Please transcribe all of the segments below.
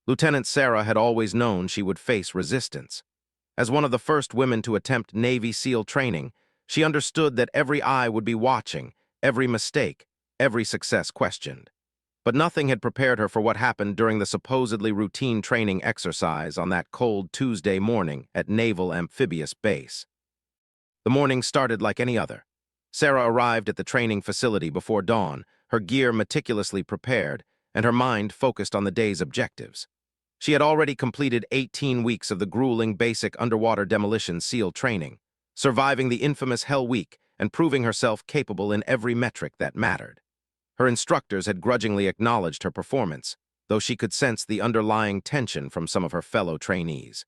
Lieutenant Sarah had always known she would face resistance. As one of the first women to attempt Navy SEAL training, she understood that every eye would be watching, every mistake, every success questioned. But nothing had prepared her for what happened during the supposedly routine training exercise on that cold Tuesday morning at Naval Amphibious Base. The morning started like any other. Sarah arrived at the training facility before dawn, her gear meticulously prepared, and her mind focused on the day's objectives. She had already completed 18 weeks of the grueling basic underwater demolition SEAL training, surviving the infamous Hell Week and proving herself capable in every metric that mattered. Her instructors had grudgingly acknowledged her performance, though she could sense the underlying tension from some of her fellow trainees.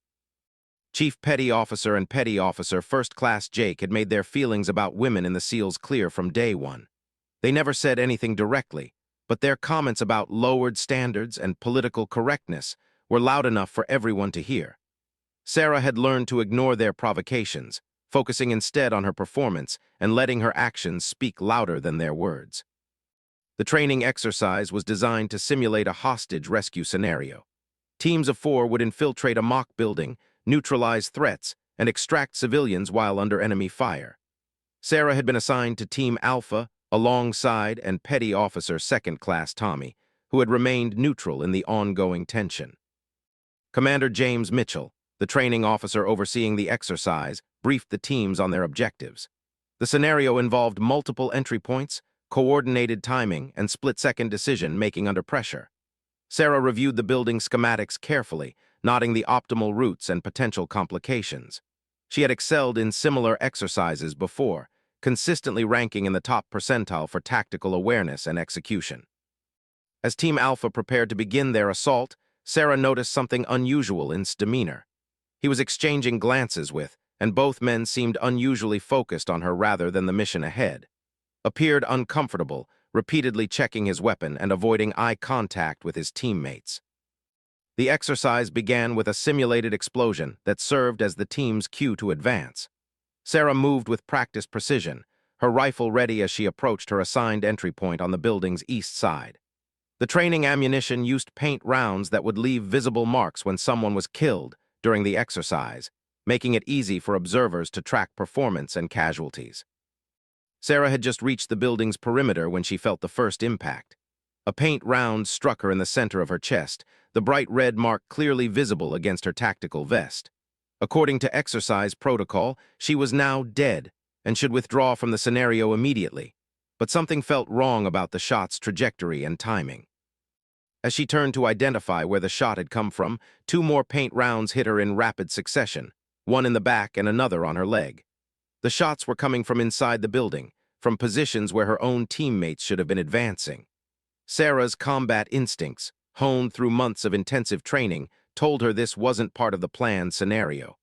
Chief Petty Officer and Petty Officer First Class Jake had made their feelings about women in the SEALs clear from day one. They never said anything directly, but their comments about lowered standards and political correctness were loud enough for everyone to hear. Sarah had learned to ignore their provocations, focusing instead on her performance and letting her actions speak louder than their words. The training exercise was designed to simulate a hostage rescue scenario. Teams of 4 would infiltrate a mock building, neutralize threats, and extract civilians while under enemy fire. Sarah had been assigned to Team Alpha alongside and Petty Officer Second Class Tommy, who had remained neutral in the ongoing tension. Commander James Mitchell, the training officer overseeing the exercise, briefed the teams on their objectives. The scenario involved multiple entry points, coordinated timing, and split-second decision-making under pressure. Sarah reviewed the building schematics carefully, noting the optimal routes and potential complications. She had excelled in similar exercises before, consistently ranking in the top percentile for tactical awareness and execution. As Team Alpha prepared to begin their assault, Sarah noticed something unusual in his demeanor. He was exchanging glances with, and both men seemed unusually focused on her rather than the mission ahead. Appeared uncomfortable, repeatedly checking his weapon and avoiding eye contact with his teammates. The exercise began with a simulated explosion that served as the team's cue to advance. Sarah moved with practiced precision, her rifle ready as she approached her assigned entry point on the building's east side. The training ammunition used paint rounds that would leave visible marks when someone was killed during the exercise, making it easy for observers to track performance and casualties. Sarah had just reached the building's perimeter when she felt the first impact. A paint round struck her in the center of her chest, the bright red mark clearly visible against her tactical vest. According to exercise protocol, she was now dead and should withdraw from the scenario immediately, but something felt wrong about the shot's trajectory and timing. As she turned to identify where the shot had come from, 2 more paint rounds hit her in rapid succession, one in the back and another on her leg. The shots were coming from inside the building, from positions where her own teammates should have been advancing. Sarah's combat instincts, honed through months of intensive training, told her this wasn't part of the planned scenario.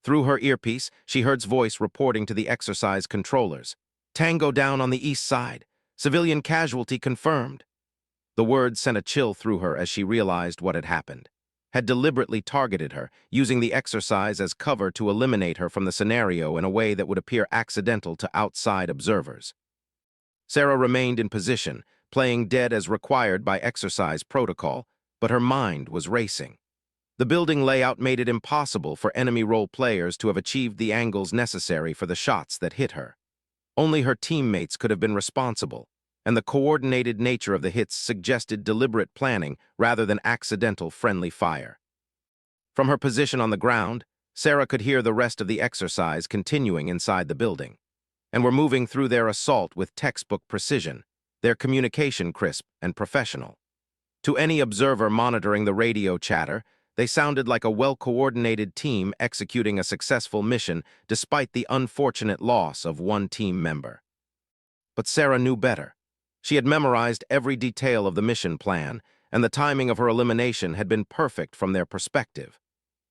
Through her earpiece, she heard his voice reporting to the exercise controllers. "Tango down on the east side. Civilian casualty confirmed." The words sent a chill through her as she realized what had happened. Had deliberately targeted her, using the exercise as cover to eliminate her from the scenario in a way that would appear accidental to outside observers. Sarah remained in position, playing dead as required by exercise protocol, but her mind was racing. The building layout made it impossible for enemy role players to have achieved the angles necessary for the shots that hit her. Only her teammates could have been responsible, and the coordinated nature of the hits suggested deliberate planning rather than accidental friendly fire. From her position on the ground, Sarah could hear the rest of the exercise continuing inside the building, and were moving through their assault with textbook precision, their communication crisp and professional. To any observer monitoring the radio chatter, they sounded like a well-coordinated team executing a successful mission despite the unfortunate loss of one team member. But Sarah knew better. She had memorized every detail of the mission plan, and the timing of her elimination had been perfect from their perspective.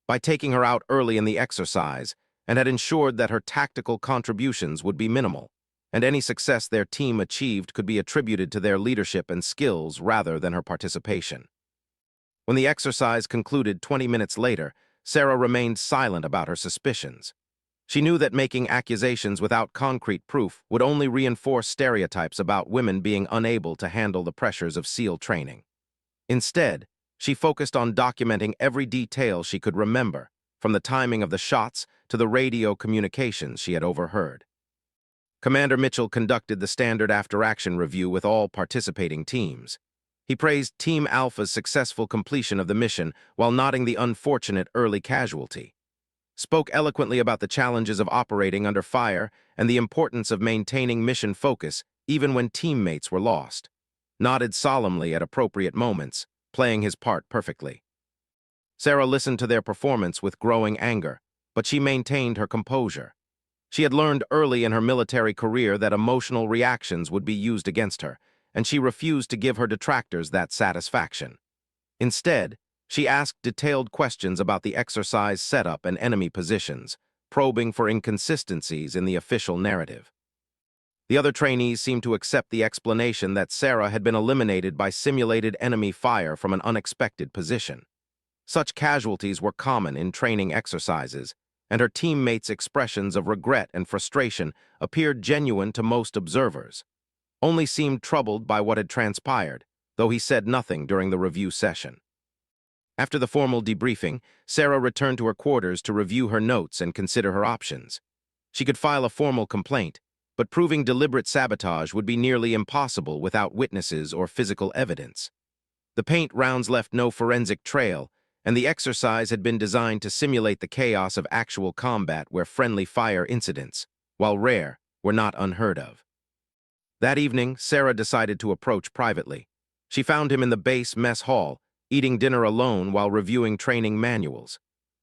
By taking her out early in the exercise, and had ensured that her tactical contributions would be minimal, and any success their team achieved could be attributed to their leadership and skills rather than her participation. When the exercise concluded 20 minutes later, Sarah remained silent about her suspicions. She knew that making accusations without concrete proof would only reinforce stereotypes about women being unable to handle the pressures of SEAL training. Instead, She focused on documenting every detail she could remember, from the timing of the shots to the radio communications she had overheard. Commander Mitchell conducted the standard after-action review with all participating teams. He praised Team Alpha's successful completion of the mission while noting the unfortunate early casualty, spoke eloquently about the challenges of operating under fire and the importance of maintaining mission focus even when teammates were lost, nodded solemnly at appropriate moments, playing his part perfectly. Sarah listened to their performance with growing anger, but she maintained her composure. She had learned early in her military career that emotional reactions would be used against her, and she refused to give her detractors that satisfaction. Instead, she asked detailed questions about the exercise setup and enemy positions, probing for inconsistencies in the official narrative. The other trainees seemed to accept the explanation that Sarah had been eliminated by simulated enemy fire from an unexpected position. Such casualties were common in training exercises, and her teammates' expressions of regret and frustration appeared genuine to most observers. Only seemed troubled by what had transpired, though he said nothing during the review session. After the formal debriefing, Sarah returned to her quarters to review her notes and consider her options. She could file a formal complaint, but proving deliberate sabotage would be nearly impossible without witnesses or physical evidence. The paint rounds left no forensic trail, and the exercise had been designed to simulate the chaos of actual combat where friendly fire incidents, while rare, were not unheard of. That evening, Sarah decided to approach privately. She found him in the base mess hall, eating dinner alone while reviewing training manuals.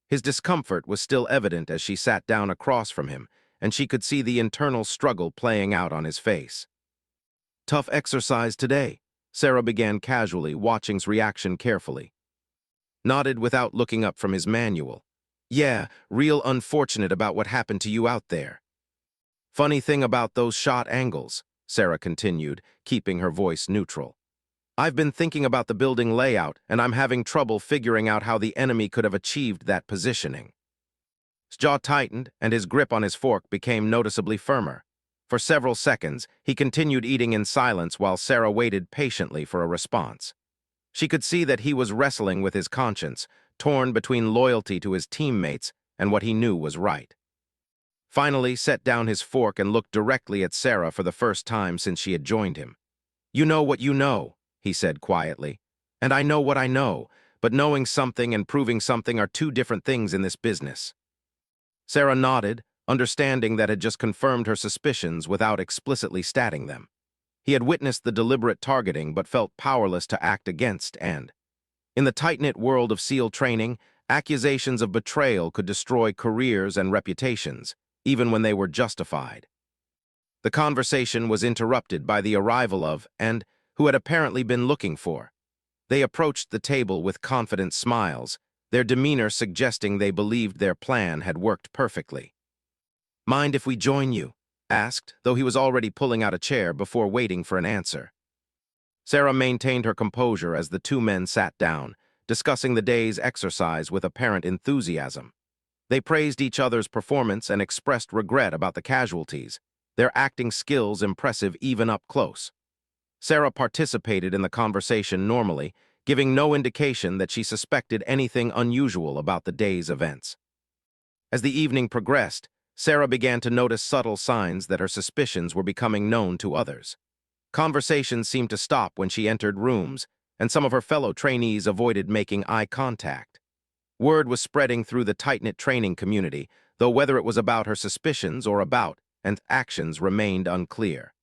His discomfort was still evident as she sat down across from him, and she could see the internal struggle playing out on his face. "Tough exercise today," Sarah began casually, watching his reaction carefully. Nodded without looking up from his manual. "Yeah, real unfortunate about what happened to you out there." "Funny thing about those shot angles," Sarah continued, keeping her voice neutral. "I've been thinking about the building layout, and I'm having trouble figuring out how the enemy could have achieved that positioning." His jaw tightened, and his grip on his fork became noticeably firmer. For several seconds, he continued eating in silence while Sarah waited patiently for a response. She could see that he was wrestling with his conscience, torn between loyalty to his teammates and what he knew was right. Finally, set down his fork and looked directly at Sarah for the first time since she had joined him. "You know what you know," he said quietly, "and I know what I know, but knowing something and proving something are two different things in this business." Sarah nodded, understanding that had just confirmed her suspicions without explicitly stating them. He had witnessed the deliberate targeting but felt powerless to act against and, in the tight-knit world of SEAL training, accusations of betrayal could destroy careers and reputations, even when they were justified. The conversation was interrupted by the arrival of, and who had apparently been looking for. They approached the table with confident smiles, their demeanor suggesting they believed their plan had worked perfectly. "Mind if we join you?" asked, though he was already pulling out a chair before waiting for an answer. Sarah maintained her composure as the two men sat down, discussing the day's exercise with apparent enthusiasm. They praised each other's performance and expressed regret about the casualties, their acting skills impressive even up close. Sarah participated in the conversation normally, giving no indication that she suspected anything unusual about the day's events. As the evening progressed, Sarah began to notice subtle signs that her suspicions were becoming known to others. Conversations seemed to stop when she entered rooms, and some of her fellow trainees avoided making eye contact. Word was spreading through the tight-knit training community, though whether it was about her suspicions or about and actions remained unclear.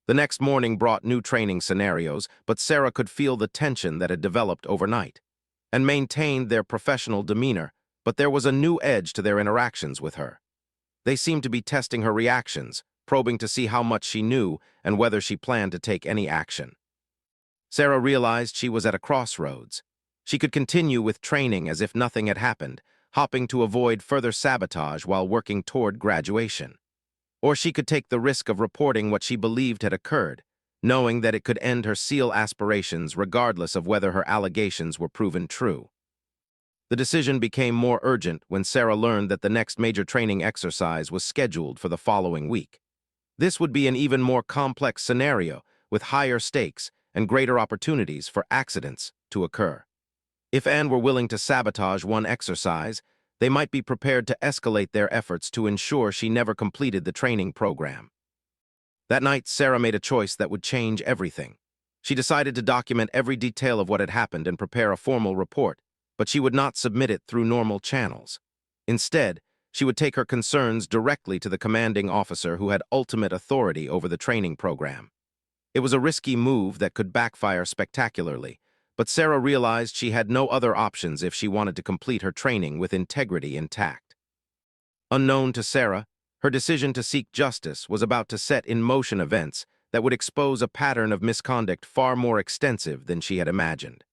The next morning brought new training scenarios, but Sarah could feel the tension that had developed overnight, and maintained their professional demeanor, but there was a new edge to their interactions with her. They seemed to be testing her reactions, probing to see how much she knew and whether she planned to take any action. Sarah realized she was at a crossroads. She could continue with training as if nothing had happened, hopping to avoid further sabotage while working toward graduation. Or she could take the risk of reporting what she believed had occurred, knowing that it could end her SEAL aspirations regardless of whether her allegations were proven true. The decision became more urgent when Sarah learned that the next major training exercise was scheduled for the following week. This would be an even more complex scenario with higher stakes and greater opportunities for accidents to occur. If Anne were willing to sabotage one exercise, they might be prepared to escalate their efforts to ensure she never completed the training program. That night, Sarah made a choice that would change everything. She decided to document every detail of what had happened and prepare a formal report, but she would not submit it through normal channels. Instead, she would take her concerns directly to the commanding officer who had ultimate authority over the training program. It was a risky move that could backfire spectacularly, but Sarah realized she had no other options if she wanted to complete her training with integrity intact. Unknown to Sarah, her decision to seek justice was about to set in motion events that would expose a pattern of misconduct far more extensive than she had imagined.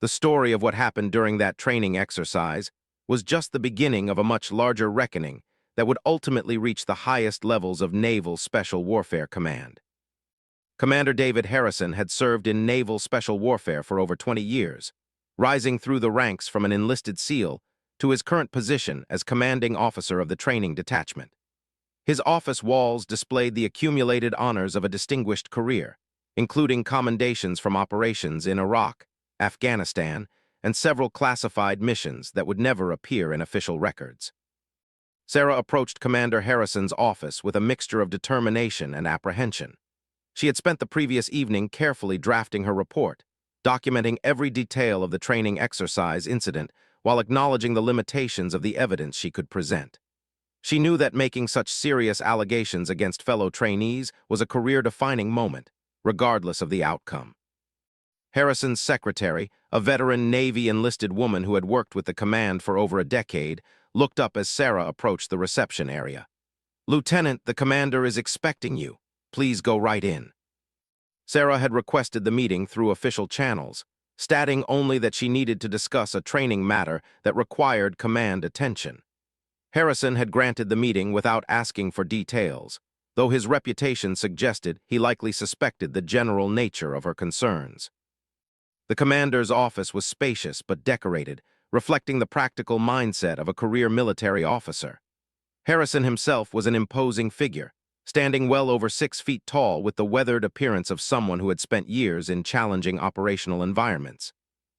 The story of what happened during that training exercise was just the beginning of a much larger reckoning that would ultimately reach the highest levels of Naval Special Warfare Command. Commander David Harrison had served in Naval Special Warfare for over 20 years, rising through the ranks from an enlisted SEAL to his current position as commanding officer of the training detachment. His office walls displayed the accumulated honors of a distinguished career, including commendations from operations in Iraq, Afghanistan, and several classified missions that would never appear in official records. Sarah approached Commander Harrison's office with a mixture of determination and apprehension. She had spent the previous evening carefully drafting her report, documenting every detail of the training exercise incident while acknowledging the limitations of the evidence she could present. She knew that making such serious allegations against fellow trainees was a career-defining moment, regardless of the outcome. Harrison's secretary, a veteran Navy enlisted woman who had worked with the command for over a decade, looked up as Sarah approached the reception area. "Lieutenant, the commander is expecting you. Please go right in." Sarah had requested the meeting through official channels, stating only that she needed to discuss a training matter that required command attention. Harrison had granted the meeting without asking for details, though his reputation suggested he likely suspected the general nature of her concerns. The commander's office was spacious but decorated, reflecting the practical mindset of a career military officer. Harrison himself was an imposing figure, standing well over 6 feet tall with the weathered appearance of someone who had spent years in challenging operational environments.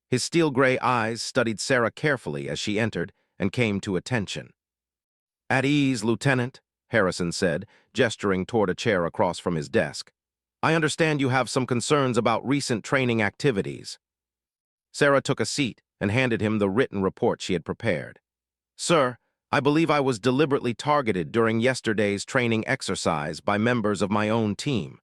His steel-gray eyes studied Sarah carefully as she entered and came to attention. "At ease, Lieutenant," Harrison said, gesturing toward a chair across from his desk. "I understand you have some concerns about recent training activities." Sarah took a seat and handed him the written report she had prepared. "Sir, I believe I was deliberately targeted during yesterday's training exercise by members of my own team.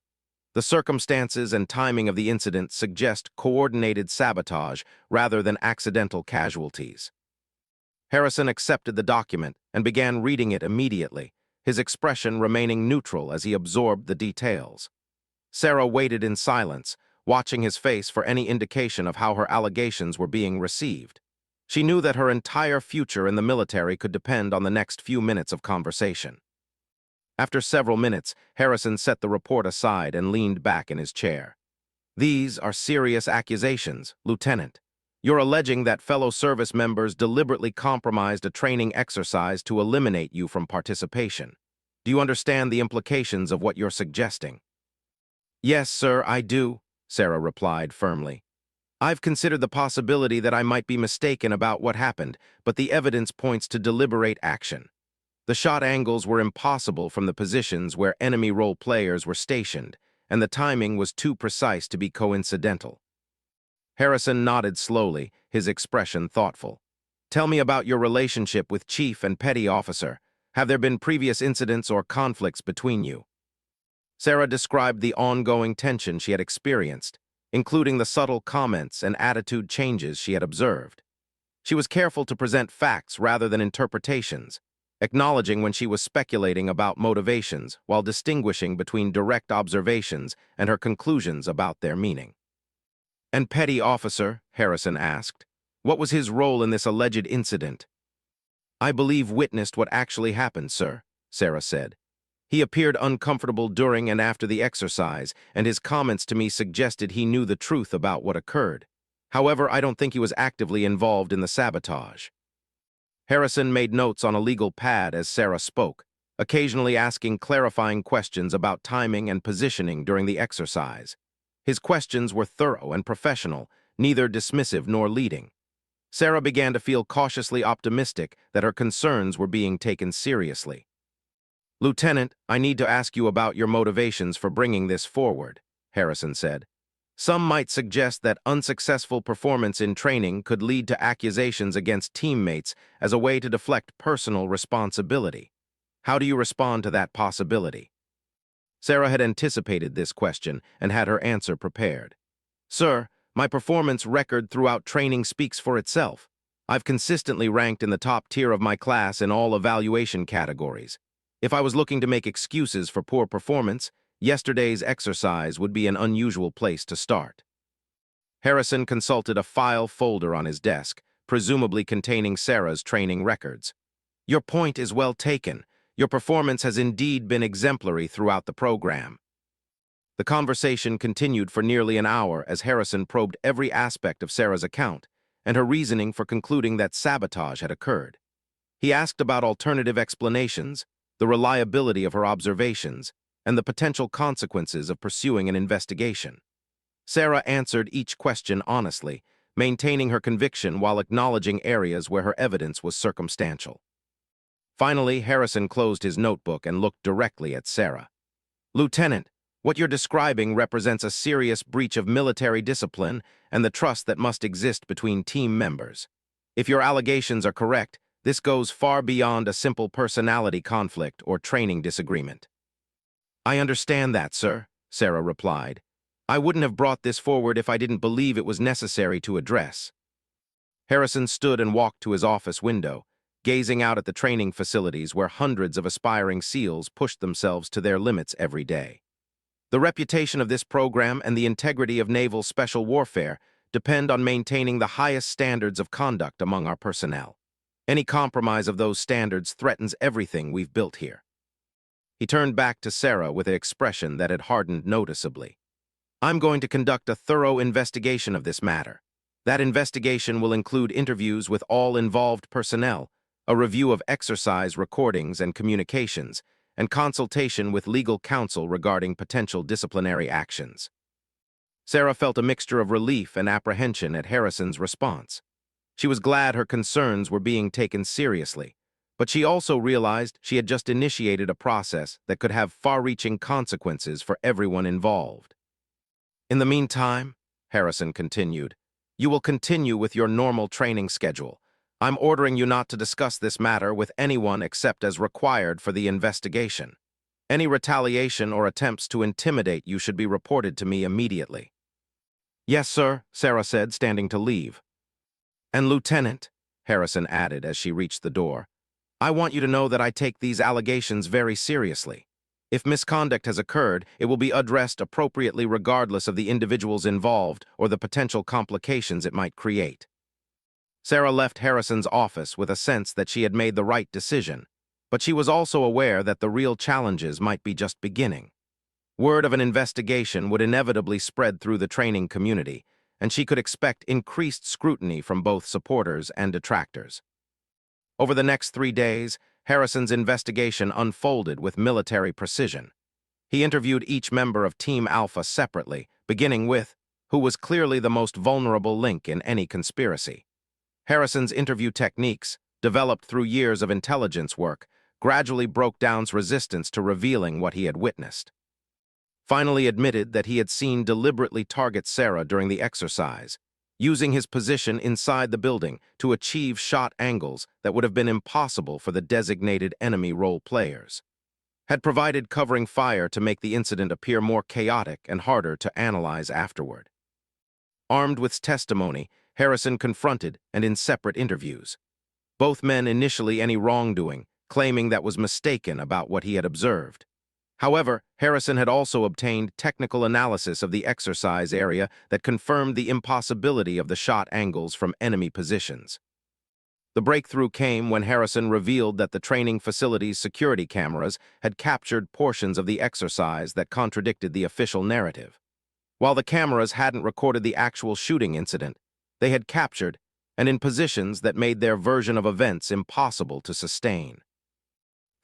The circumstances and timing of the incident suggest coordinated sabotage rather than accidental casualties." Harrison accepted the document and began reading it immediately, his expression remaining neutral as he absorbed the details. Sarah waited in silence, watching his face for any indication of how her allegations were being received. She knew that her entire future in the military could depend on the next few minutes of conversation. After several minutes, Harrison set the report aside and leaned back in his chair. "These are serious accusations, Lieutenant. You're alleging that fellow service members deliberately compromised a training exercise to eliminate you from participation. Do you understand the implications of what you're suggesting?" "Yes, sir, I do," Sarah replied firmly. "I've considered the possibility that I might be mistaken about what happened, but the evidence points to deliberate action. The shot angles were impossible from the positions where enemy role players were stationed, and the timing was too precise to be coincidental." Harrison nodded slowly, his expression thoughtful. "Tell me about your relationship with Chief and Petty Officer. Have there been previous incidents or conflicts between you?" Sarah described the ongoing tension she had experienced, including the subtle comments and attitude changes she had observed. She was careful to present facts rather than interpretations, acknowledging when she was speculating about motivations while distinguishing between direct observations and her conclusions about their meaning. "And Petty Officer," Harrison asked, "what was his role in this alleged incident?" "I believe witnessed what actually happened, sir," Sarah said. "He appeared uncomfortable during and after the exercise, and his comments to me suggested he knew the truth about what occurred. However, I don't think he was actively involved in the sabotage." Harrison made notes on a legal pad as Sarah spoke, occasionally asking clarifying questions about timing and positioning during the exercise. His questions were thorough and professional, neither dismissive nor leading. Sarah began to feel cautiously optimistic that her concerns were being taken seriously. "Lieutenant, I need to ask you about your motivations for bringing this forward," Harrison said. "Some might suggest that unsuccessful performance in training could lead to accusations against teammates as a way to deflect personal responsibility. How do you respond to that possibility?" Sarah had anticipated this question and had her answer prepared. "Sir, my performance record throughout training speaks for itself. I've consistently ranked in the top tier of my class in all evaluation categories. If I was looking to make excuses for poor performance, yesterday's exercise would be an unusual place to start." Harrison consulted a file folder on his desk, presumably containing Sarah's training records. "Your point is well taken. Your performance has indeed been exemplary throughout the program." The conversation continued for nearly an hour as Harrison probed every aspect of Sarah's account and her reasoning for concluding that sabotage had occurred. He asked about alternative explanations, the reliability of her observations, and the potential consequences of pursuing an investigation. Sarah answered each question honestly, maintaining her conviction while acknowledging areas where her evidence was circumstantial. Finally, Harrison closed his notebook and looked directly at Sarah. "Lieutenant, what you're describing represents a serious breach of military discipline and the trust that must exist between team members. If your allegations are correct, this goes far beyond a simple personality conflict or training disagreement." "I understand that, sir," Sarah replied. "I wouldn't have brought this forward if I didn't believe it was necessary to address." Harrison stood and walked to his office window, gazing out at the training facilities where hundreds of aspiring SEALs pushed themselves to their limits every day. The reputation of this program and the integrity of naval special warfare depend on maintaining the highest standards of conduct among our personnel. Any compromise of those standards threatens everything we've built here. He turned back to Sarah with an expression that had hardened noticeably. "I'm going to conduct a thorough investigation of this matter. That investigation will include interviews with all involved personnel, a review of exercise recordings and communications, and consultation with legal counsel regarding potential disciplinary actions." Sarah felt a mixture of relief and apprehension at Harrison's response. She was glad her concerns were being taken seriously, but she also realized she had just initiated a process that could have far-reaching consequences for everyone involved. "In the meantime," Harrison continued, "you will continue with your normal training schedule. I'm ordering you not to discuss this matter with anyone except as required for the investigation. Any retaliation or attempts to intimidate you should be reported to me immediately." "Yes, sir," Sarah said, standing to leave. "And Lieutenant," Harrison added as she reached the door, "I want you to know that I take these allegations very seriously. If misconduct has occurred, it will be addressed appropriately regardless of the individuals involved or the potential complications it might create." Sarah left Harrison's office with a sense that she had made the right decision, but she was also aware that the real challenges might be just beginning. Word of an investigation would inevitably spread through the training community, and she could expect increased scrutiny from both supporters and detractors. Over the next 3 days, Harrison's investigation unfolded with military precision. He interviewed each member of Team Alpha separately, beginning with who was clearly the most vulnerable link in any conspiracy. Harrison's interview techniques, developed through years of intelligence work, gradually broke down resistance to revealing what he had witnessed. Finally admitted that he had seen deliberately target Sarah during the exercise, using his position inside the building to achieve shot angles that would have been impossible for the designated enemy role players. Had provided covering fire to make the incident appear more chaotic and harder to analyze afterward. Armed with testimony, Harrison confronted and in separate interviews. Both men initially any wrongdoing, claiming that was mistaken about what he had observed. However, Harrison had also obtained technical analysis of the exercise area that confirmed the impossibility of the shot angles from enemy positions. The breakthrough came when Harrison revealed that the training facility's security cameras had captured portions of the exercise that contradicted the official narrative. While the cameras hadn't recorded the actual shooting incident, they had captured, and in positions that made their version of events impossible to sustain.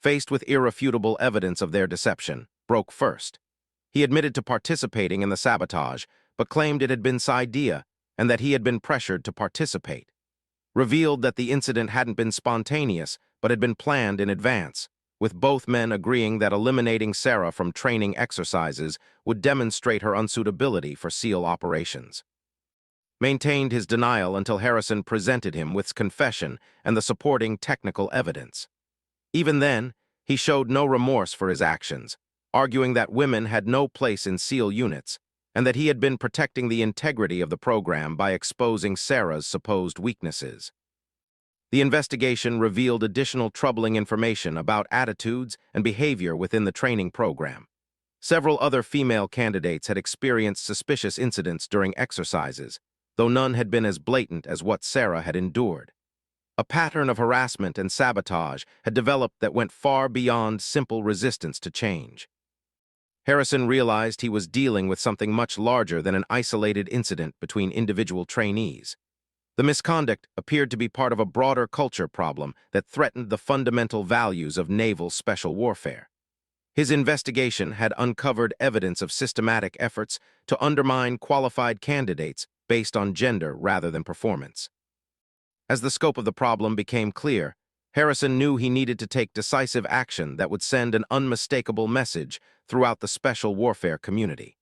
Faced with irrefutable evidence of their deception, broke first. He admitted to participating in the sabotage, but claimed it had been Saidea and that he had been pressured to participate. revealed that the incident hadn't been spontaneous, but had been planned in advance, with both men agreeing that eliminating Sarah from training exercises would demonstrate her unsuitability for SEAL operations. Maintained his denial until Harrison presented him with confession and the supporting technical evidence. Even then, he showed no remorse for his actions, arguing that women had no place in SEAL units and that he had been protecting the integrity of the program by exposing Sarah's supposed weaknesses. The investigation revealed additional troubling information about attitudes and behavior within the training program. Several other female candidates had experienced suspicious incidents during exercises, though none had been as blatant as what Sarah had endured. A pattern of harassment and sabotage had developed that went far beyond simple resistance to change. Harrison realized he was dealing with something much larger than an isolated incident between individual trainees. The misconduct appeared to be part of a broader culture problem that threatened the fundamental values of naval special warfare. His investigation had uncovered evidence of systematic efforts to undermine qualified candidates based on gender rather than performance. As the scope of the problem became clear, Harrison knew he needed to take decisive action that would send an unmistakable message throughout the special warfare community.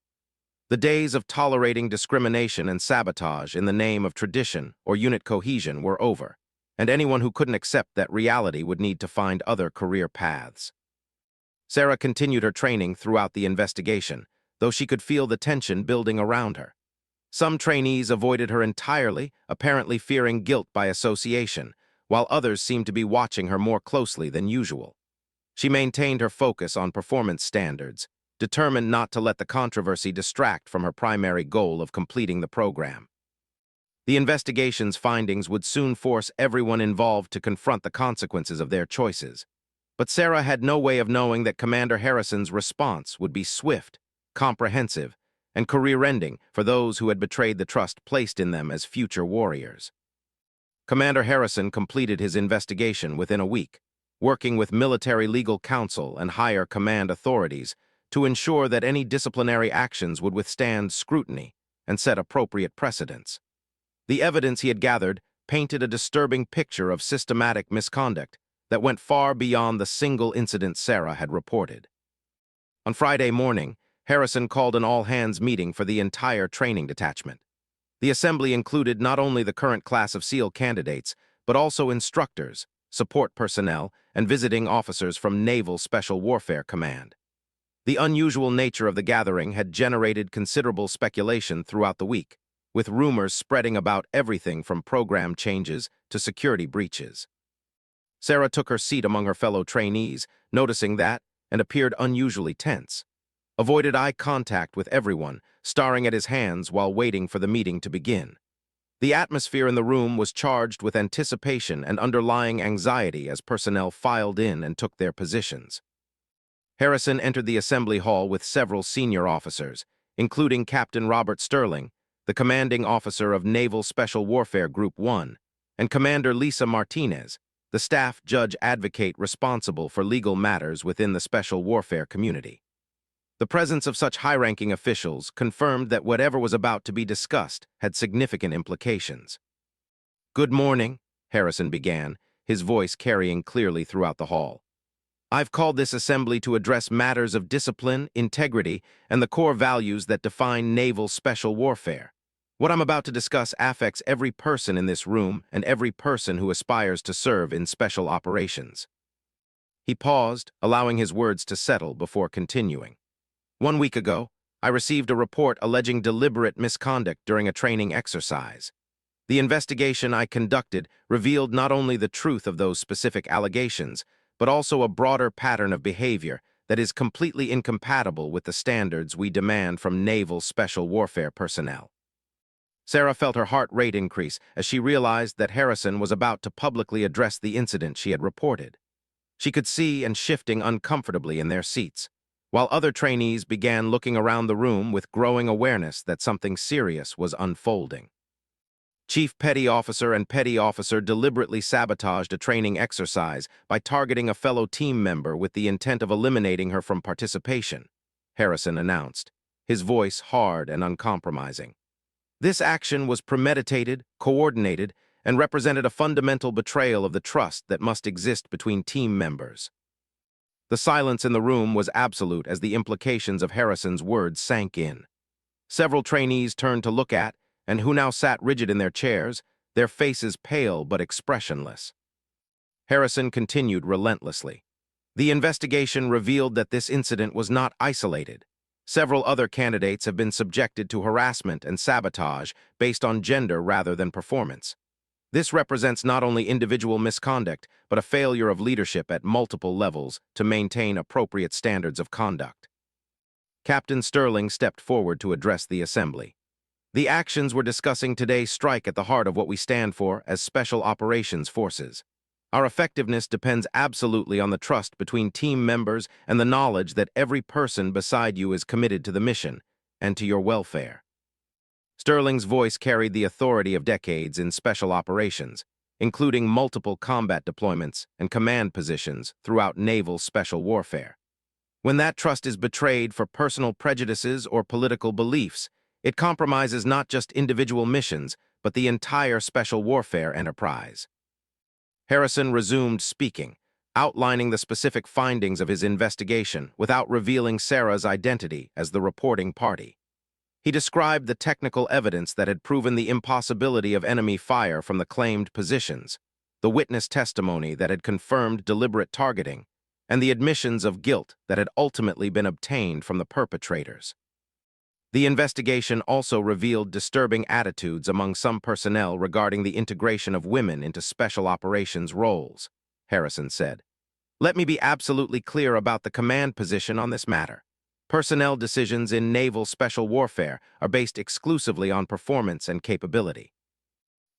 The days of tolerating discrimination and sabotage in the name of tradition or unit cohesion were over, and anyone who couldn't accept that reality would need to find other career paths. Sarah continued her training throughout the investigation, though she could feel the tension building around her. Some trainees avoided her entirely, apparently fearing guilt by association, while others seemed to be watching her more closely than usual. She maintained her focus on performance standards, determined not to let the controversy distract from her primary goal of completing the program. The investigation's findings would soon force everyone involved to confront the consequences of their choices. But Sarah had no way of knowing that Commander Harrison's response would be swift, comprehensive, and career-ending for those who had betrayed the trust placed in them as future warriors. Commander Harrison completed his investigation within a week, working with military legal counsel and higher command authorities to ensure that any disciplinary actions would withstand scrutiny and set appropriate precedents. The evidence he had gathered painted a disturbing picture of systematic misconduct that went far beyond the single incident Sarah had reported. On Friday morning, Harrison called an all-hands meeting for the entire training detachment. The assembly included not only the current class of SEAL candidates, but also instructors, support personnel, and visiting officers from Naval Special Warfare Command. The unusual nature of the gathering had generated considerable speculation throughout the week, with rumors spreading about everything from program changes to security breaches. Sarah took her seat among her fellow trainees, noticing that, and appeared unusually tense. Avoided eye contact with everyone, staring at his hands while waiting for the meeting to begin. The atmosphere in the room was charged with anticipation and underlying anxiety as personnel filed in and took their positions. Harrison entered the assembly hall with several senior officers, including Captain Robert Sterling, the commanding officer of Naval Special Warfare Group 1, and Commander Lisa Martinez, the staff judge advocate responsible for legal matters within the special warfare community. The presence of such high-ranking officials confirmed that whatever was about to be discussed had significant implications. "Good morning," Harrison began, his voice carrying clearly throughout the hall. "I've called this assembly to address matters of discipline, integrity, and the core values that define naval special warfare. What I'm about to discuss affects every person in this room and every person who aspires to serve in special operations." He paused, allowing his words to settle before continuing. "1 week ago, I received a report alleging deliberate misconduct during a training exercise. The investigation I conducted revealed not only the truth of those specific allegations, but also a broader pattern of behavior that is completely incompatible with the standards we demand from naval special warfare personnel." Sarah felt her heart rate increase as she realized that Harrison was about to publicly address the incident she had reported. She could see and shifting uncomfortably in their seats, while other trainees began looking around the room with growing awareness that something serious was unfolding. Chief Petty Officer and Petty Officer deliberately sabotaged a training exercise by targeting a fellow team member with the intent of eliminating her from participation, Harrison announced, his voice hard and uncompromising. This action was premeditated, coordinated, and represented a fundamental betrayal of the trust that must exist between team members. The silence in the room was absolute as the implications of Harrison's words sank in. Several trainees turned to look at, and who now sat rigid in their chairs, their faces pale but expressionless. Harrison continued relentlessly. The investigation revealed that this incident was not isolated. Several other candidates have been subjected to harassment and sabotage based on gender rather than performance. This represents not only individual misconduct, but a failure of leadership at multiple levels to maintain appropriate standards of conduct. Captain Sterling stepped forward to address the assembly. The actions we're discussing today strike at the heart of what we stand for as Special Operations Forces. Our effectiveness depends absolutely on the trust between team members and the knowledge that every person beside you is committed to the mission and to your welfare. Sterling's voice carried the authority of decades in special operations, including multiple combat deployments and command positions throughout naval special warfare. When that trust is betrayed for personal prejudices or political beliefs, it compromises not just individual missions, but the entire special warfare enterprise. Harrison resumed speaking, outlining the specific findings of his investigation without revealing Sarah's identity as the reporting party. He described the technical evidence that had proven the impossibility of enemy fire from the claimed positions, the witness testimony that had confirmed deliberate targeting, and the admissions of guilt that had ultimately been obtained from the perpetrators. The investigation also revealed disturbing attitudes among some personnel regarding the integration of women into special operations roles, Harrison said. Let me be absolutely clear about the command position on this matter. Personnel decisions in naval special warfare are based exclusively on performance and capability.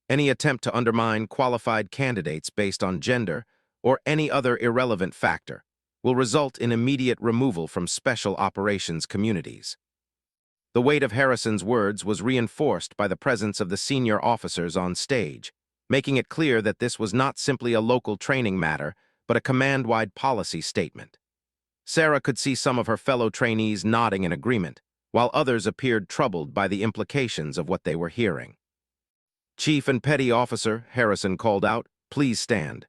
Any attempt to undermine qualified candidates based on gender or any other irrelevant factor will result in immediate removal from special operations communities. The weight of Harrison's words was reinforced by the presence of the senior officers on stage, making it clear that this was not simply a local training matter, but a command-wide policy statement. Sarah could see some of her fellow trainees nodding in agreement, while others appeared troubled by the implications of what they were hearing. "Chief and Petty Officer," Harrison called out, "please stand."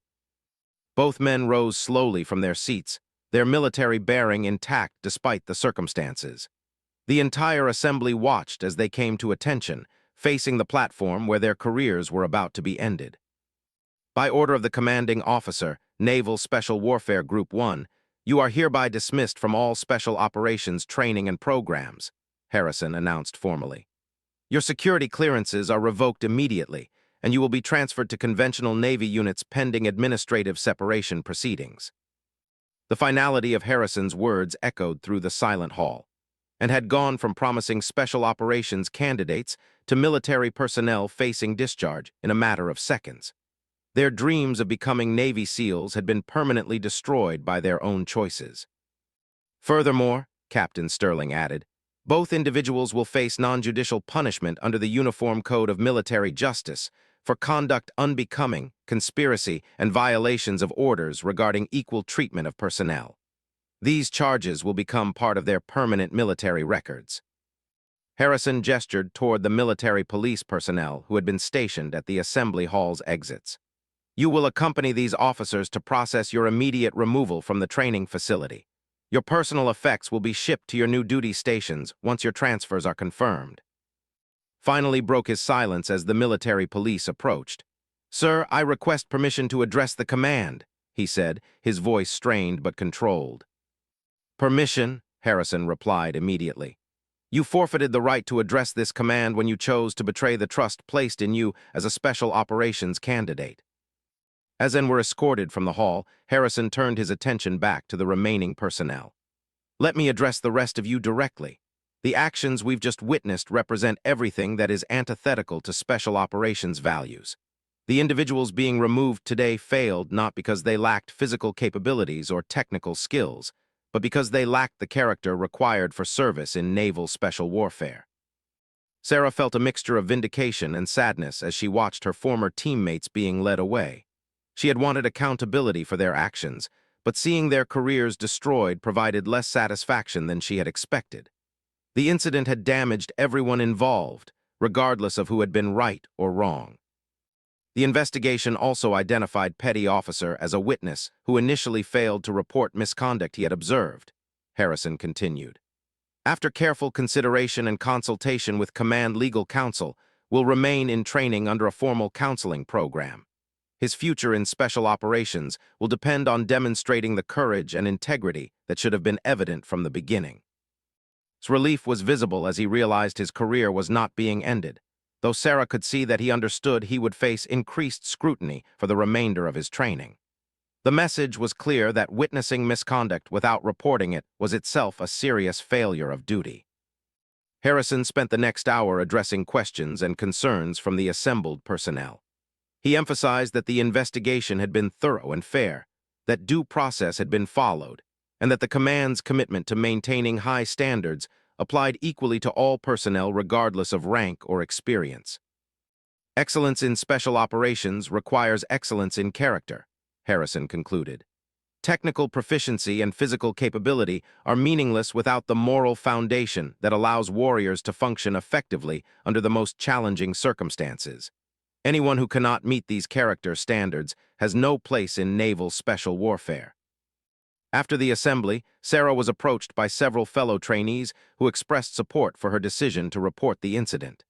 Both men rose slowly from their seats, their military bearing intact despite the circumstances. The entire assembly watched as they came to attention, facing the platform where their careers were about to be ended. By order of the commanding officer, Naval Special Warfare Group 1, you are hereby dismissed from all special operations training and programs, Harrison announced formally. Your security clearances are revoked immediately, and you will be transferred to conventional Navy units pending administrative separation proceedings. The finality of Harrison's words echoed through the silent hall, and had gone from promising special operations candidates to military personnel facing discharge in a matter of seconds. Their dreams of becoming Navy SEALs had been permanently destroyed by their own choices. Furthermore, Captain Sterling added, both individuals will face non-judicial punishment under the Uniform Code of Military Justice for conduct unbecoming, conspiracy, and violations of orders regarding equal treatment of personnel. These charges will become part of their permanent military records. Harrison gestured toward the military police personnel who had been stationed at the assembly hall's exits. You will accompany these officers to process your immediate removal from the training facility. Your personal effects will be shipped to your new duty stations once your transfers are confirmed. Finally broke his silence as the military police approached. Sir, I request permission to address the command, he said, his voice strained but controlled. Permission, Harrison replied immediately. You forfeited the right to address this command when you chose to betray the trust placed in you as a special operations candidate. As they were escorted from the hall, Harrison turned his attention back to the remaining personnel. Let me address the rest of you directly. The actions we've just witnessed represent everything that is antithetical to special operations values. The individuals being removed today failed not because they lacked physical capabilities or technical skills, but because they lacked the character required for service in naval special warfare. Sarah felt a mixture of vindication and sadness as she watched her former teammates being led away. She had wanted accountability for their actions, but seeing their careers destroyed provided less satisfaction than she had expected. The incident had damaged everyone involved, regardless of who had been right or wrong. The investigation also identified Petty Officer as a witness who initially failed to report misconduct he had observed. Harrison continued. After careful consideration and consultation with Command Legal Counsel, will remain in training under a formal counseling program. His future in special operations will depend on demonstrating the courage and integrity that should have been evident from the beginning. His relief was visible as he realized his career was not being ended, though Sarah could see that he understood he would face increased scrutiny for the remainder of his training. The message was clear that witnessing misconduct without reporting it was itself a serious failure of duty. Harrison spent the next hour addressing questions and concerns from the assembled personnel. He emphasized that the investigation had been thorough and fair, that due process had been followed, and that the command's commitment to maintaining high standards applied equally to all personnel regardless of rank or experience. Excellence in special operations requires excellence in character, Harrison concluded. Technical proficiency and physical capability are meaningless without the moral foundation that allows warriors to function effectively under the most challenging circumstances. Anyone who cannot meet these character standards has no place in naval special warfare. After the assembly, Sarah was approached by several fellow trainees who expressed support for her decision to report the incident.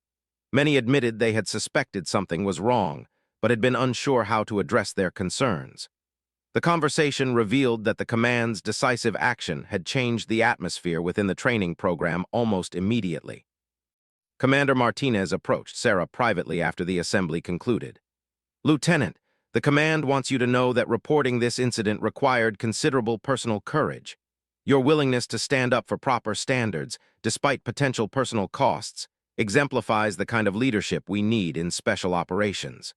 Many admitted they had suspected something was wrong, but had been unsure how to address their concerns. The conversation revealed that the command's decisive action had changed the atmosphere within the training program almost immediately. Commander Martinez approached Sarah privately after the assembly concluded. "Lieutenant, the command wants you to know that reporting this incident required considerable personal courage. Your willingness to stand up for proper standards, despite potential personal costs, exemplifies the kind of leadership we need in special operations."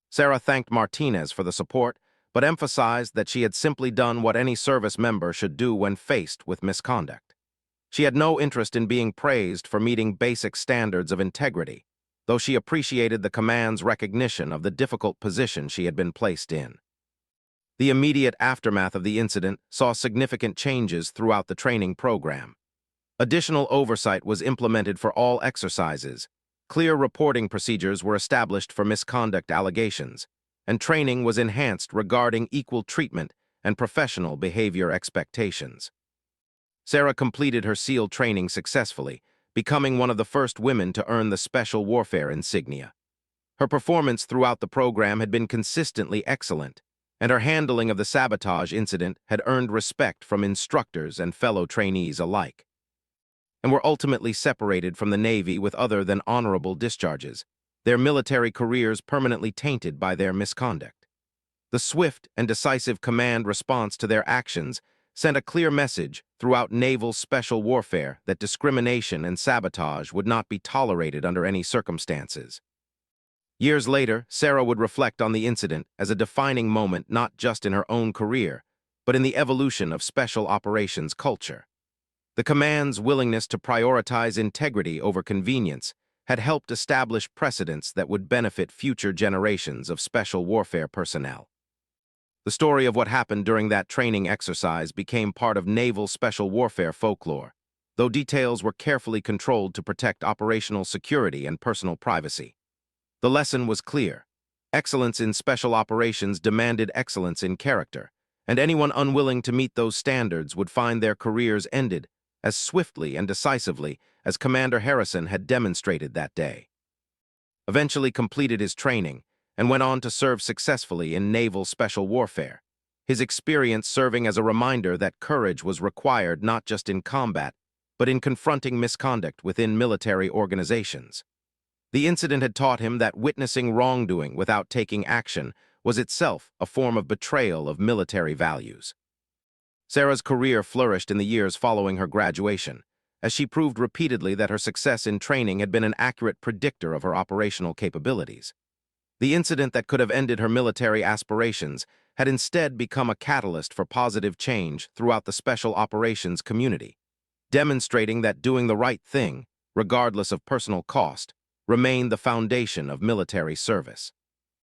Sarah thanked Martinez for the support, but emphasized that she had simply done what any service member should do when faced with misconduct. She had no interest in being praised for meeting basic standards of integrity, though she appreciated the command's recognition of the difficult position she had been placed in. The immediate aftermath of the incident saw significant changes throughout the training program. Additional oversight was implemented for all exercises, clear reporting procedures were established for misconduct allegations, and training was enhanced regarding equal treatment and professional behavior expectations. Sarah completed her SEAL training successfully, becoming one of the first women to earn the Special Warfare insignia. Her performance throughout the program had been consistently excellent, and her handling of the Sabotage incident had earned respect from instructors and fellow trainees alike, and were ultimately separated from the Navy with other than honorable discharges, their military careers permanently tainted by their misconduct. The swift and decisive command response to their actions sent a clear message throughout naval special warfare that discrimination and sabotage would not be tolerated under any circumstances. Years later, Sarah would reflect on the incident as a defining moment not just in her own career, but in the evolution of special operations culture. The command's willingness to prioritize integrity over convenience had helped establish precedents that would benefit future generations of special warfare personnel. The story of what happened during that training exercise became part of naval special warfare folklore, though details were carefully controlled to protect operational security and personal privacy. The lesson was clear. Excellence in special operations demanded excellence in character, and anyone unwilling to meet those standards would find their careers ended as swiftly and decisively as Commander Harrison had demonstrated that day. Eventually completed his training, and went on to serve successfully in naval special warfare, his experience serving as a reminder that courage was required not just in combat, but in confronting misconduct within military organizations. The incident had taught him that witnessing wrongdoing without taking action was itself a form of betrayal of military values. Sarah's career flourished in the years following her graduation, as she proved repeatedly that her success in training had been an accurate predictor of her operational capabilities. The incident that could have ended her military aspirations had instead become a catalyst for positive change throughout the special operations community, demonstrating that doing the right thing, regardless of personal cost, remained the foundation of military service.